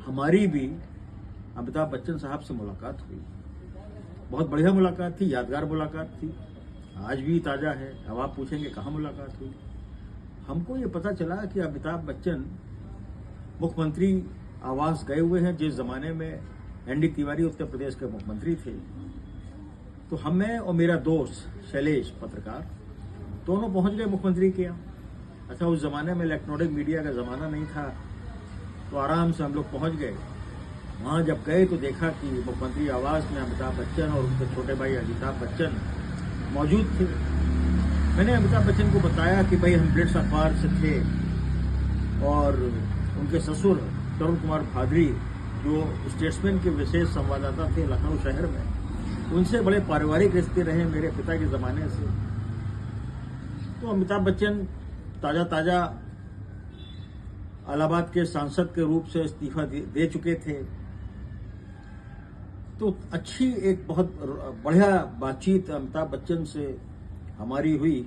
हमारी भी अमिताभ बच्चन साहब से मुलाकात हुई। बहुत बढ़िया मुलाकात थी, यादगार मुलाकात थी, आज भी ताज़ा है। अब आप पूछेंगे कहाँ मुलाकात हुई। हमको ये पता चला कि अमिताभ बच्चन मुख्यमंत्री आवास गए हुए हैं, जिस जमाने में एनडी तिवारी उत्तर प्रदेश के मुख्यमंत्री थे। तो हमें और मेरा दोस्त शैलेश पत्रकार दोनों पहुंच गए मुख्यमंत्री के यहाँ। अच्छा, उस जमाने में इलेक्ट्रॉनिक मीडिया का जमाना नहीं था, तो आराम से हम लोग पहुंच गए। वहां जब गए तो देखा कि मुख्यमंत्री आवास में अमिताभ बच्चन और उनके छोटे भाई अमिताभ बच्चन मौजूद थे। मैंने अमिताभ बच्चन को बताया कि भाई हम ब्लिट्स अखबार से थे और उनके ससुर तरुण कुमार भादरी जो स्टेट्समैन के विशेष संवाददाता थे लखनऊ शहर में, उनसे बड़े पारिवारिक रिश्ते रहे मेरे पिता के जमाने से। तो अमिताभ बच्चन ताजा इलाहाबाद के सांसद के रूप से इस्तीफा दे चुके थे। तो अच्छी एक बहुत बढ़िया बातचीत अमिताभ बच्चन से हमारी हुई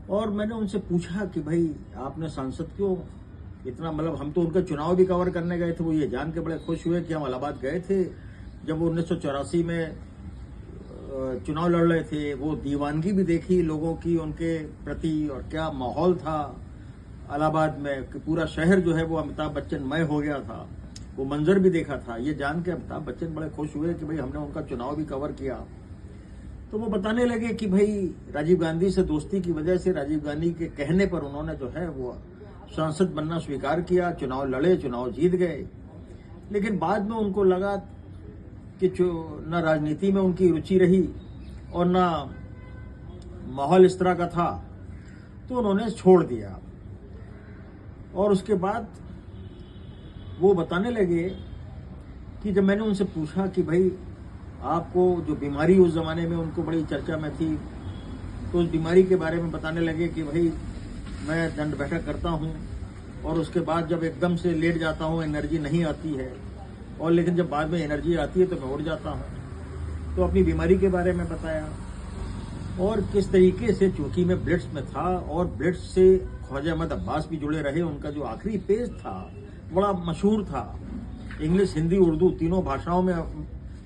और मैंने उनसे पूछा कि भाई आपने सांसद क्यों इतना, मतलब हम तो उनका चुनाव भी कवर करने गए थे। वो ये जान के बड़े खुश हुए कि हम इलाहाबाद गए थे जब वो 1984 में चुनाव लड़ रहे थे। वो दीवानगी भी देखी लोगों की उनके प्रति और क्या माहौल था इलाहाबाद में कि पूरा शहर जो है वो अमिताभ बच्चन मय हो गया था। वो मंजर भी देखा था। ये जान के अमिताभ बच्चन बड़े खुश हुए कि भाई हमने उनका चुनाव भी कवर किया। तो वो बताने लगे कि भाई राजीव गांधी से दोस्ती की वजह से राजीव गांधी के कहने पर उन्होंने जो है वो सांसद बनना स्वीकार किया, चुनाव लड़े, चुनाव जीत गए। लेकिन बाद में उनको लगा कि न राजनीति में उनकी रुचि रही और न माहौल इस तरह का था, तो उन्होंने छोड़ दिया। और उसके बाद वो बताने लगे कि जब मैंने उनसे पूछा कि भाई आपको जो बीमारी उस जमाने में उनको बड़ी चर्चा में थी, तो उस बीमारी के बारे में बताने लगे कि भाई मैं दंड बैठक करता हूँ और उसके बाद जब एकदम से लेट जाता हूँ एनर्जी नहीं आती है, और लेकिन जब बाद में एनर्जी आती है तो मैं उठ जाता हूँ। तो अपनी बीमारी के बारे में बताया और किस तरीके से, चूंकि मैं ब्लिट्स में था और ब्लिट्स से ख्वाजा अहमद अब्बास भी जुड़े रहे। उनका जो आखिरी पेज था बड़ा मशहूर था, इंग्लिश, हिंदी, उर्दू तीनों भाषाओं में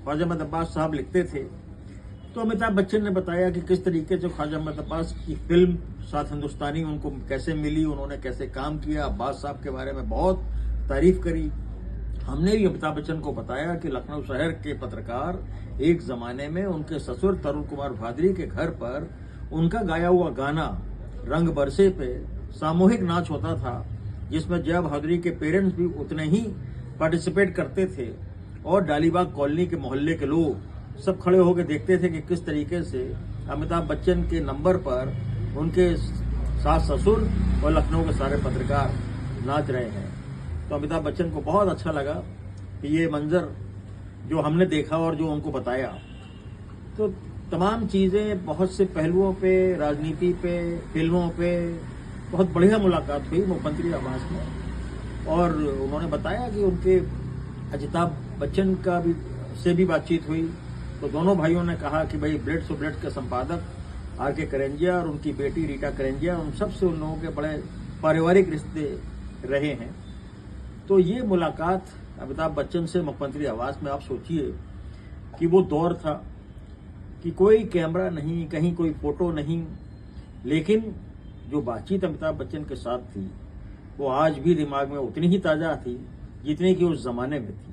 ख्वाजा अहमद अब्बास साहब लिखते थे। तो अमिताभ बच्चन ने बताया कि किस तरीके से ख्वाजा अहमद अब्बास की फिल्म साथ हिंदुस्तानी उनको कैसे मिली, उन्होंने कैसे काम किया। अब्बास साहब के बारे में बहुत तारीफ करी। हमने भी अमिताभ बच्चन को बताया कि लखनऊ शहर के पत्रकार एक जमाने में उनके ससुर तरुण कुमार भादरी के घर पर उनका गाया हुआ गाना रंग बरसे पे सामूहिक नाच होता था, जिसमें जया भादुरी के पेरेंट्स भी उतने ही पार्टिसिपेट करते थे और डालीबाग कॉलोनी के मोहल्ले के लोग सब खड़े होकर देखते थे कि किस तरीके से अमिताभ बच्चन के नंबर पर उनके सास ससुर और लखनऊ के सारे पत्रकार नाच रहे हैं। तो अमिताभ बच्चन को बहुत अच्छा लगा कि ये मंजर जो हमने देखा और जो उनको बताया। तो तमाम चीज़ें, बहुत से पहलुओं पे, राजनीति पे, फिल्मों पे बहुत बढ़िया मुलाकात हुई मुख्यमंत्री आवास में। और उन्होंने बताया कि उनके अमिताभ बच्चन का भी से भी बातचीत हुई। तो दोनों भाइयों ने कहा कि भाई ब्लिट्स और ब्लिट्स के संपादक आर.के. करंजिया और उनकी बेटी रीटा करंजिया, उन सबसे उन लोगों के बड़े पारिवारिक रिश्ते रहे हैं। तो ये मुलाकात अमिताभ बच्चन से मुख्यमंत्री आवास में, आप सोचिए कि वो दौर था कि कोई कैमरा नहीं, कहीं कोई फोटो नहीं, लेकिन जो बातचीत अमिताभ बच्चन के साथ थी वो आज भी दिमाग में उतनी ही ताज़ा थी जितनी कि उस जमाने में थी।